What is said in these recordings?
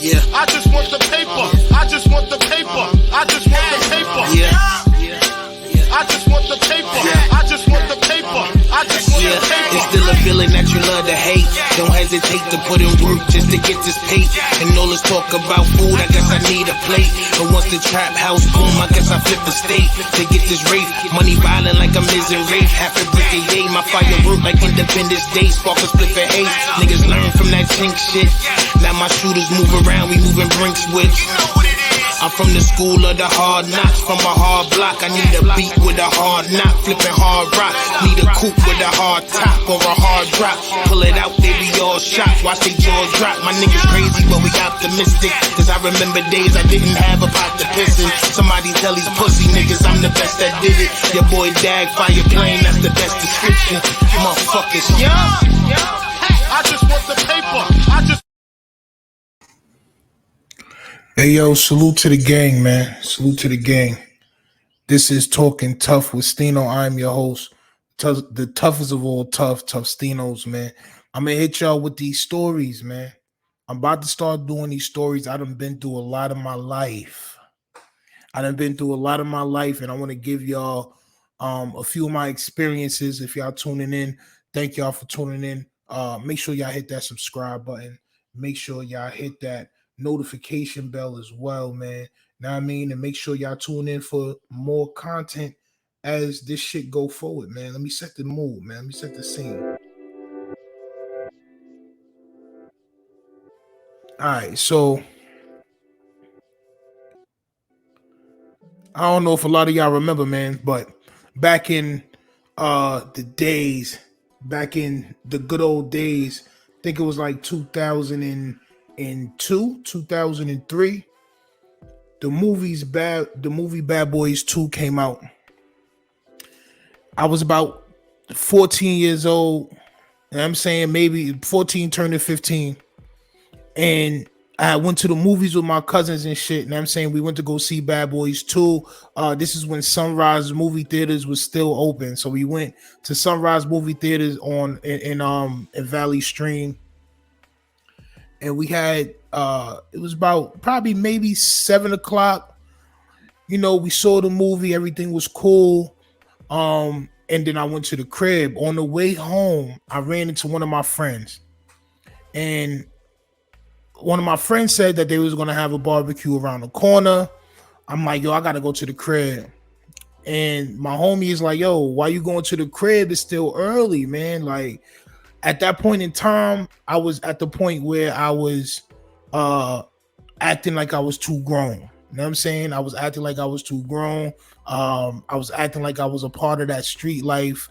Yeah. I just want the paper. I just want the paper. I just want the paper. Yeah. I just want the paper. I just want the paper. I just want the paper. It's still a feeling that you love to hate. Don't hesitate to put in work just to get this pay. And all this talk about food, I guess I need a plate. But once the trap house boom, I guess I flip the state to get this rape. Money violent like I'm Miz and Rafe. Half a brick a day, my firework like Independence Day. Spark a split for hate. Niggas learn from that chink shit. Now my shooters move around, we moving brinks with. I'm from the school of the hard knocks, from a hard block. I need a beat with a hard knock, flipping hard rock. Need a coupe with a hard top or a hard drop. Pull it out, they be all shocked, watch they jaws drop. My niggas crazy, but we optimistic. Cause I remember days I didn't have a pot to piss in. Somebody tell these pussy niggas I'm the best that did it. Your boy Dag, fire plane, that's the best description. Motherfuckers, yeah. I just want the paper. I just. Hey yo, salute to the gang, man. Salute to the gang. This is Talking Tough with Stino. I'm your host. The toughest of all tough Stinos, man. I'm gonna hit y'all with these stories, man. I'm about to start doing these stories. I done been through a lot of my life. And I want to give y'all a few of my experiences. If y'all tuning in, thank y'all for tuning in. Make sure y'all hit that subscribe button. Make sure y'all hit that notification bell as well, man. Know what I mean? And make sure y'all tune in for more content as this shit go forward, man. Let me set the mood, man. Let me set the scene. All right, so I don't know if a lot of y'all remember, man, but back in the days, back in the good old days, I think it was like 2002, 2003. The movie Bad Boys 2 came out. I was about 14 years old. And I'm saying maybe 14 turning 15. And I went to the movies with my cousins and shit. And I'm saying we went to go see Bad Boys 2. This is when Sunrise movie theaters was still open. So we went to Sunrise movie theaters in Valley Stream. And we had it was about probably maybe 7:00. You know, we saw the movie, everything was cool. And then I went to the crib. On the way home, I ran into one of my friends. And one of my friends said that they was gonna have a barbecue around the corner. I'm like, yo, I gotta go to the crib. And my homie is like, yo, why you going to the crib? It's still early, man. Like, at that point in time, I was at the point where I was acting like I was too grown. You know what I'm saying? I was acting like I was too grown. I was acting like I was a part of that street life.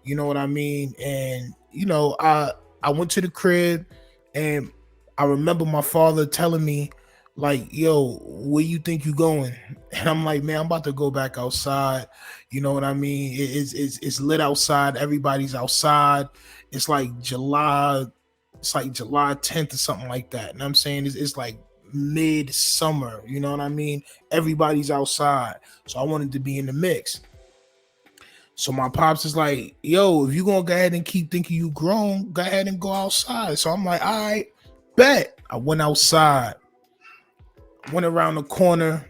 You know what I mean? And, you know, I went to the crib and I remember my father telling me, like, yo, where you think you going? And I'm like, man, I'm about to go back outside. You know what I mean? It's lit outside. Everybody's outside. It's like July 10th or something like that. And I'm saying it's like mid-summer. You know what I mean? Everybody's outside. So I wanted to be in the mix. So my pops is like, yo, if you gonna go ahead and keep thinking you grown, go ahead and go outside. So I'm like, all right, bet. I went outside. Went around the corner.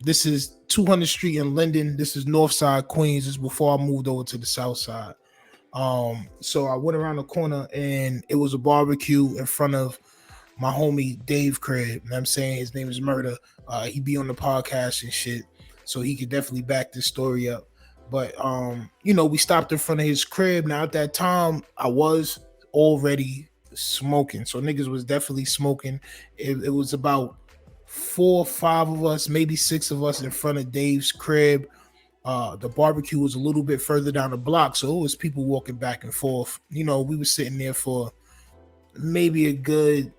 This is 200th Street in Linden. This is North Side, Queens. This is before I moved over to the South Side. So I went around the corner and it was a barbecue in front of my homie Dave crib. You know what I'm saying? His name is Murder. He be on the podcast and shit. So he could definitely back this story up. But you know, we stopped in front of his crib. Now at that time, I was already smoking. So niggas was definitely smoking. It was about 4 or 5 of us, maybe 6 of us in front of Dave's crib. The barbecue was a little bit further down the block, so it was people walking back and forth. You know, we were sitting there for maybe a good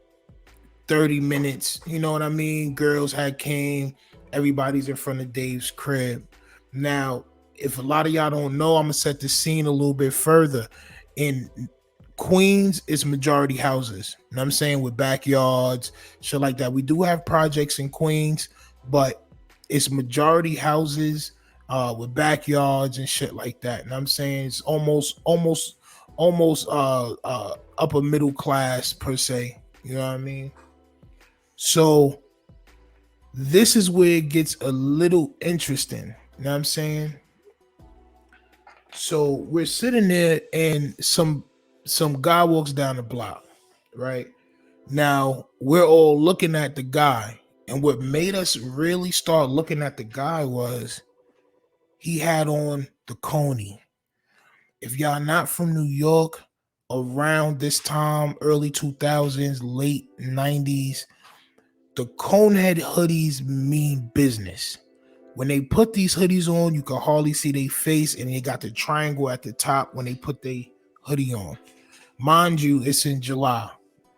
30 minutes. You know what I mean? Girls had came. Everybody's in front of Dave's crib. Now, if a lot of y'all don't know, I'm gonna set the scene a little bit further. In Queens, it's majority houses. You know what I'm saying? With backyards, shit like that. We do have projects in Queens, but it's majority houses with backyards and shit like that. And I'm saying it's almost upper middle class per se. You know what I mean? So this is where it gets a little interesting. You know what I'm saying? So we're sitting there and some guy walks down the block, right? Now we're all looking at the guy. And what made us really start looking at the guy was he had on the Coney. If y'all not from New York, around this time, early 2000s, late 90s, the Conehead hoodies mean business. When they put these hoodies on, you can hardly see their face, and they got the triangle at the top when they put their hoodie on. Mind you, it's in July,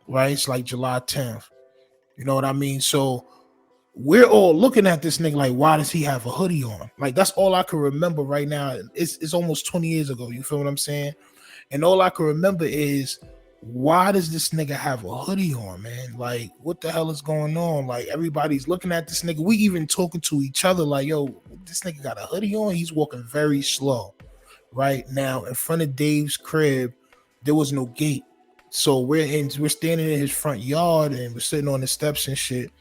right? It's like July 10th. You know what I mean? So we're all looking at this nigga like, why does he have a hoodie on? Like, that's all I can remember right now. It's almost 20 years ago. You feel what I'm saying? And all I can remember is, why does this nigga have a hoodie on, man? Like, what the hell is going on? Like, everybody's looking at this nigga. We even talking to each other like, yo, this nigga got a hoodie on. He's walking very slow. Right now, in front of Dave's crib, there was no gate. So we're standing in his front yard and we're sitting on the steps and shit.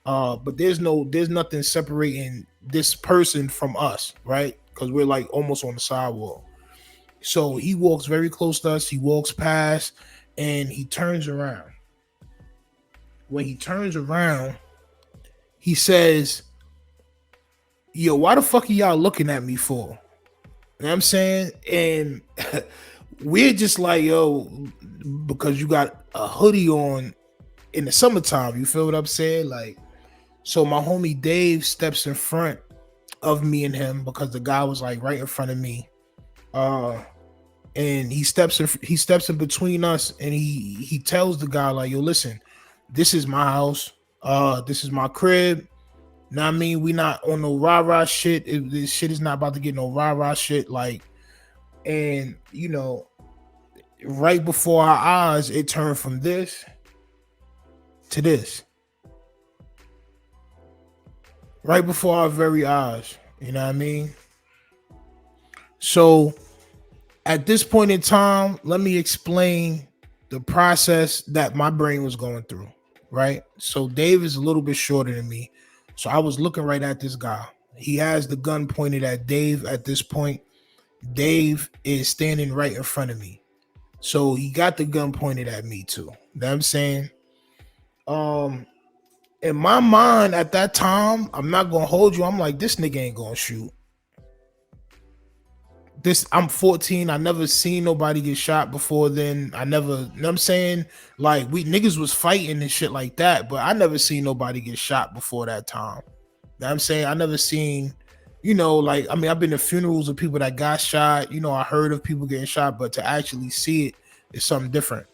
But there's nothing separating this person from us, right? Because we're like almost on the sidewalk. So he walks very close to us. He walks past and he turns around. When he turns around, he says, yo, why the fuck are y'all looking at me for? You know what I'm saying? And we're just like, yo, because you got a hoodie on in the summertime. You feel what I'm saying? Like, so my homie Dave steps in front of me and him because the guy was like right in front of me. And he steps in between us and he tells the guy like, yo, listen, this is my house. This is my crib. Know what I mean? We not on no rah-rah shit. This shit is not about to get no rah-rah shit. Like, and you know, right before our eyes, it turned from this to this. Right before our very eyes. You know what I mean? So at this point in time, let me explain the process that my brain was going through. Right? So Dave is a little bit shorter than me. So I was looking right at this guy. He has the gun pointed at Dave at this point. Dave is standing right in front of me. So he got the gun pointed at me too. You know what I'm saying? In my mind at that time, I'm not gonna hold you. I'm like, this nigga ain't gonna shoot. I'm 14. I never seen nobody get shot before then. I never, you know what I'm saying? Like, we niggas was fighting and shit like that, but I never seen nobody get shot before that time. You know what I'm saying? I never seen, you know, like, I mean, I've been to funerals of people that got shot. You know, I heard of people getting shot, but to actually see it is something different.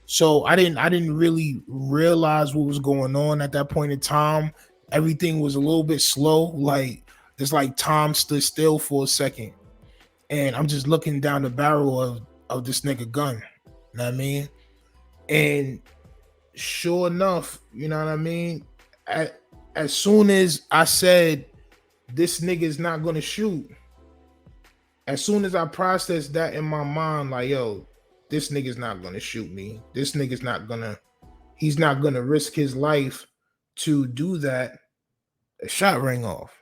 So I didn't really realize what was going on at that point in time. Everything was a little bit slow. Like, it's like time stood still for a second. And I'm just looking down the barrel of this nigga gun. You know what I mean? And sure enough, you know what I mean? As soon as I said, this nigga is not going to shoot, as soon as I processed that in my mind, like, yo, this nigga's not going to shoot me. This nigga's not going to, he's not going to risk his life to do that. A shot rang off.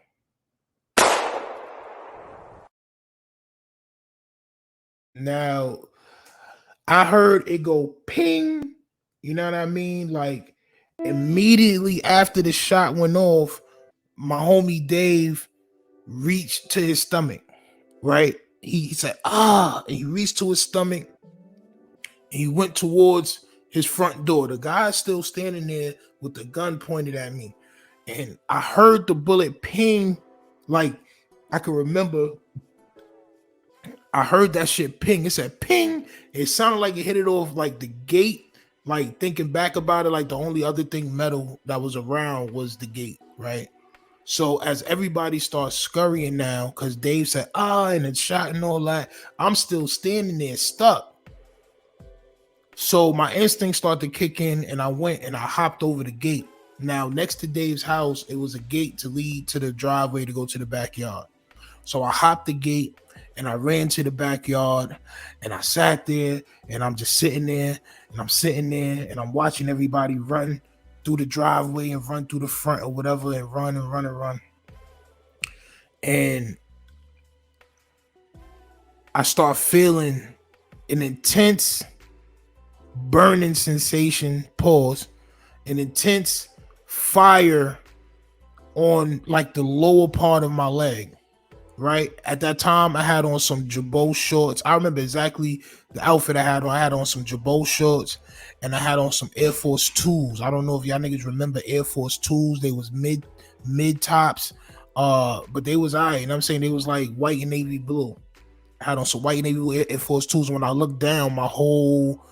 Now, I heard it go ping, you know what I mean? Like, immediately after the shot went off, my homie Dave reached to his stomach, right? He said, and he reached to his stomach and he went towards his front door. The guy's still standing there with the gun pointed at me. And I heard the bullet ping, like I can remember I heard that shit ping. It said ping. It sounded like it hit it off like the gate. Like, thinking back about it, like the only other thing metal that was around was the gate, right? So as everybody starts scurrying now, because Dave said, and it shot and all that, I'm still standing there stuck. So my instincts started to kick in and I went and I hopped over the gate. Now, next to Dave's house, it was a gate to lead to the driveway to go to the backyard. So I hopped the gate and I ran to the backyard and I sat there and I'm just sitting there and I'm watching everybody run through the driveway and run through the front or whatever and run and run and run. And I start feeling an intense burning sensation, pause, an intense fire on like the lower part of my leg. Right at that time, I had on some Jabot shorts. I remember exactly the outfit I had on. I had on some Jabot shorts, and I had on some Air Force 2s. I don't know if y'all niggas remember Air Force 2s. They was mid tops, but they was alright. You know what I'm saying? They was like white and navy blue. I had on some white and navy blue Air Force 2s. When I looked down, my whole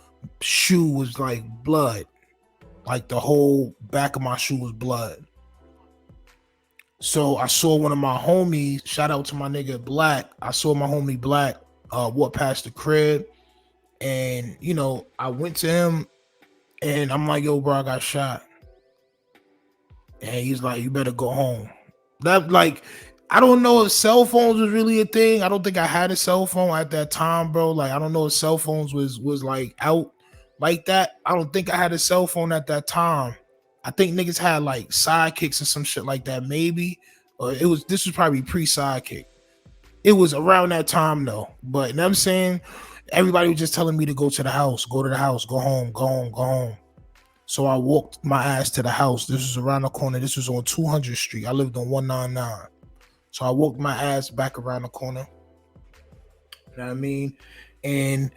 shoe was like blood. Like the whole back of my shoe was blood. So I saw one of my homies, shout out to my nigga Black. I saw my homie Black walk past the crib, and you know, I went to him and I'm like, yo, bro, I got shot. And he's like, you better go home. That, like, I don't know if cell phones was really a thing. I don't think I had a cell phone at that time, bro. Like, I don't know if cell phones was like out like that. I don't think I had a cell phone at that time. I think niggas had like sidekicks and some shit like that, maybe. Or this was probably pre-sidekick. It was around that time though. But you know what I'm saying? Everybody was just telling me to go to the house, go to the house, go home, go home, go home. So I walked my ass to the house. This was around the corner. This was on 200th Street. I lived on 199. So I walked my ass back around the corner. You know what I mean? And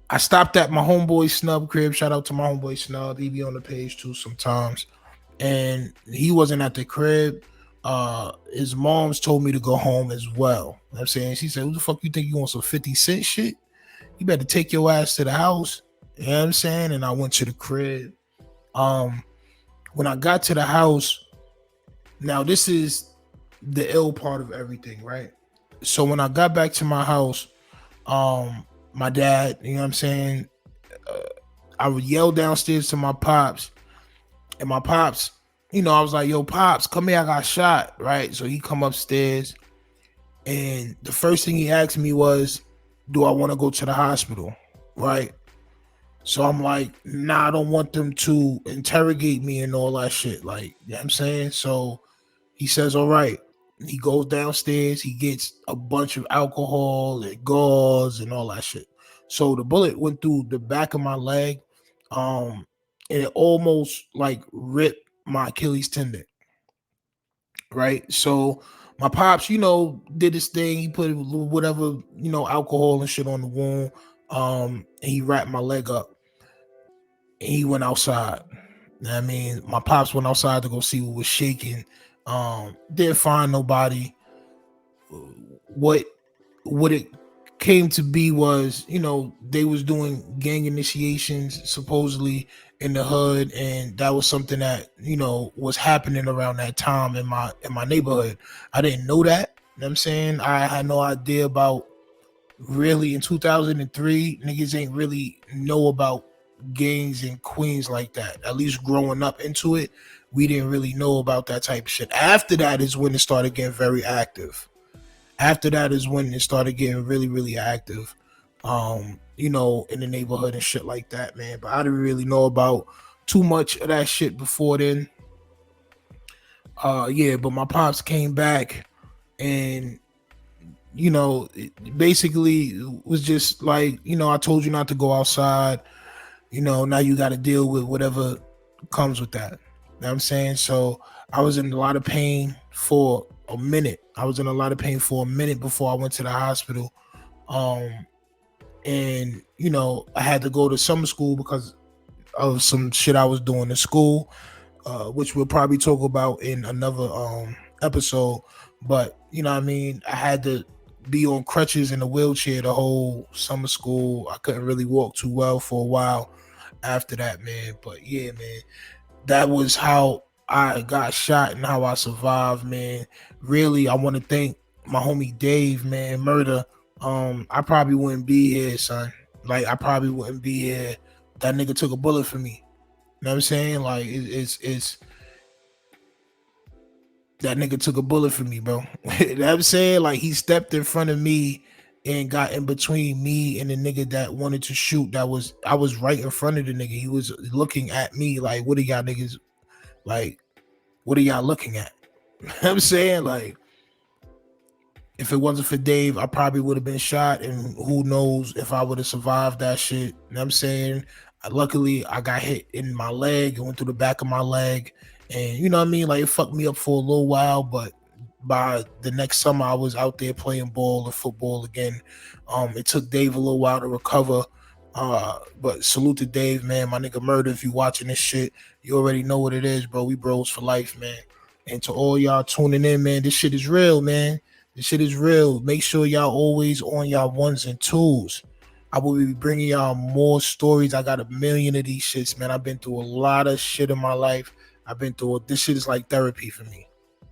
I stopped at my homeboy Snub crib. Shout out to my homeboy Snub. He be on the page too sometimes. And he wasn't at the crib. His mom's told me to go home as well. You know what I'm saying? She said, who the fuck you think you want some 50 cent shit? You better take your ass to the house. You know what I'm saying? And I went to the crib. When I got to the house, now this is the ill part of everything, right? So when I got back to my house, my dad, you know what I'm saying, I would yell downstairs to my pops, and my pops, you know, I was like, yo, pops, come here, I got shot, right? So he come upstairs, and the first thing he asked me was, do I want to go to the hospital, right? So I'm like, nah, I don't want them to interrogate me and all that shit, like, you know what I'm saying? So he says, all right. He goes downstairs, he gets a bunch of alcohol and gauze and all that shit. So the bullet went through the back of my leg, and it almost like ripped my Achilles tendon. Right. So my pops, you know, did his thing. He put whatever, you know, alcohol and shit on the wound. And he wrapped my leg up. And he went outside. I mean, my pops went outside to go see what was shaking. Didn't find nobody. What it came to be was, you know, they was doing gang initiations supposedly in the hood, and that was something that, you know, was happening around that time in my neighborhood. I didn't know that. You know what I'm saying? I had no idea about, really, in 2003, niggas ain't really know about gangs in Queens like that. At least growing up into it, we didn't really know about that type of shit. After that is when it started getting very active. After that is when it started getting really, really active, you know, in the neighborhood and shit like that, man. But I didn't really know about too much of that shit before then. Yeah, but my pops came back, and you know, it basically was just like, you know, I told you not to go outside. You know, now you got to deal with whatever comes with that. You know what I'm saying? So I was in a lot of pain for a minute. Before I went to the hospital. And, you know, I had to go to summer school because of some shit I was doing in school, which we'll probably talk about in another episode. But, you know what I mean? I had to be on crutches in a wheelchair the whole summer school. I couldn't really walk too well for a while after that, man. But yeah, man, that was how I got shot and how I survived, man. Really, I want to thank my homie Dave, man. Murder. I probably wouldn't be here, son. Like, I probably wouldn't be here. That nigga took a bullet for me. You know what I'm saying? Like, it's that nigga took a bullet for me, bro. You know what I'm saying? Like, he stepped in front of me and got in between me and the nigga that wanted to shoot. I was right in front of the nigga. He was looking at me like, what are y'all niggas Like, what are y'all looking at? You know what I'm saying? Like, if it wasn't for Dave, I probably would have been shot, and who knows if I would have survived that shit. You know what I'm saying? Luckily, I got hit in my leg. It went through the back of my leg, and you know what I mean? Like, it fucked me up for a little while, but by the next summer, I was out there playing ball and football again. It took Dave a little while to recover, but salute to Dave, man. My nigga Murder, if you watching this shit, you already know what it is, bro. We bros for life, man. And to all y'all tuning in, man, this shit is real, man. This shit is real. Make sure y'all always on y'all ones and twos. I will be bringing y'all more stories. I got a million of these shits, man. I've been through a lot of shit in my life. This shit is like therapy for me.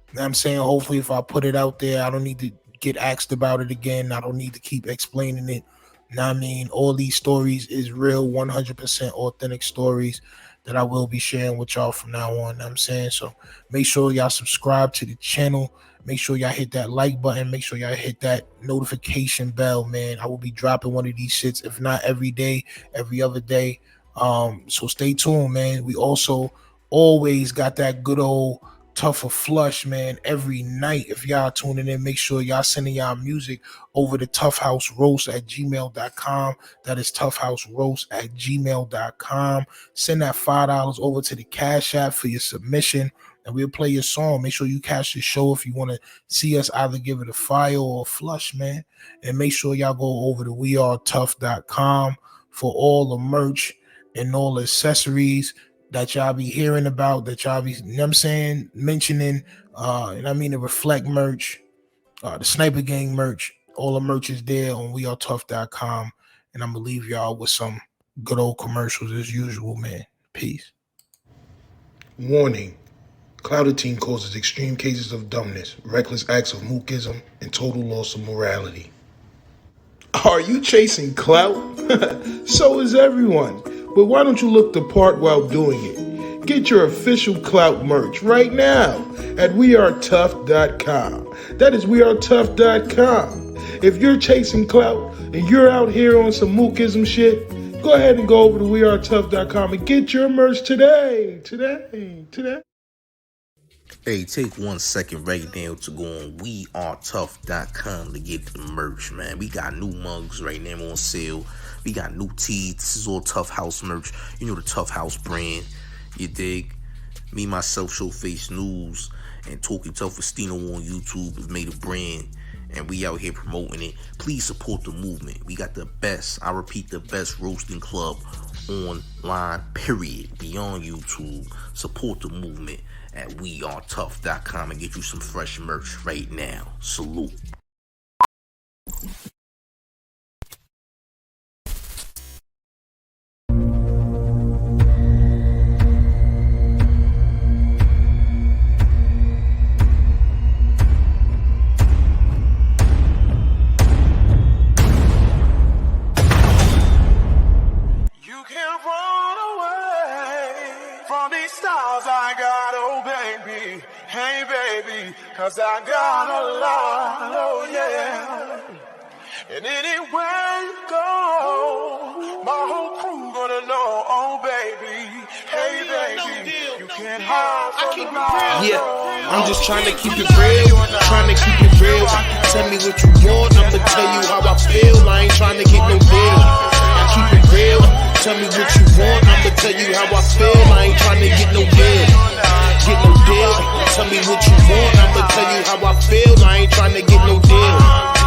You know what I'm saying? Hopefully, if I put it out there, I don't need to get asked about it again. I don't need to keep explaining it. You know what I mean? All these stories is real, 100% authentic stories that I will be sharing with y'all from now on. You know what I'm saying? So make sure y'all subscribe to the channel. Make sure y'all hit that like button. Make sure y'all hit that notification bell, man. I will be dropping one of these shits, if not every day, every other day. So stay tuned, man. We also always got that good old Tougher Flush, man, every night. If y'all tuning in, make sure y'all sending y'all music over to toughhouseroast@gmail.com. That is toughhouseroast@gmail.com. Send that $5 over to the Cash App for your submission, and we'll play your song. Make sure you catch the show if you want to see us either give it a fire or a flush, man. And make sure y'all go over to wearetough.com for all the merch and all the accessories that y'all be hearing about, that y'all be, you know what I'm saying, mentioning, and I mean the Reflect merch, the Sniper Gang merch, all the merch is there on wearetough.com, and I'm gonna leave y'all with some good old commercials as usual, man. Peace. Warning. Clouded Teen causes extreme cases of dumbness, reckless acts of mookism, and total loss of morality. Are you chasing clout? So is everyone. But why don't you look the part while doing it? Get your official clout merch right now at wearetough.com. That is wearetough.com. If you're chasing clout and you're out here on some mookism shit, go ahead and go over to wearetough.com and get your merch today. Hey, take 1 second right now to go on wearetough.com to get the merch, man. We got new mugs right now on sale. We got new tees. This is all Tough House merch. You know the Tough House brand. You dig? Me, myself, Showface News, and Talking Tough with Stino on YouTube have made a brand, and we out here promoting it. Please support the movement. We got the best, I repeat, the best roasting club online, period, beyond YouTube. Support the movement at wearetough.com and get you some fresh merch right now. Salute. Hey baby, cause I got a lot, oh yeah. And anywhere you go, my whole crew gonna know, oh baby. Hey baby, you can't hide from me. Yeah, I'm just trying to keep it real, trying to keep it real. Tell me what you want, I'ma tell you how I feel. I ain't trying to get no deal, I keep it real. Tell me what you want, I'ma tell you how I feel. I ain't trying to get no deal, get no deal. Tell me what you want, I'ma tell you how I feel. I ain't trying to get no deal.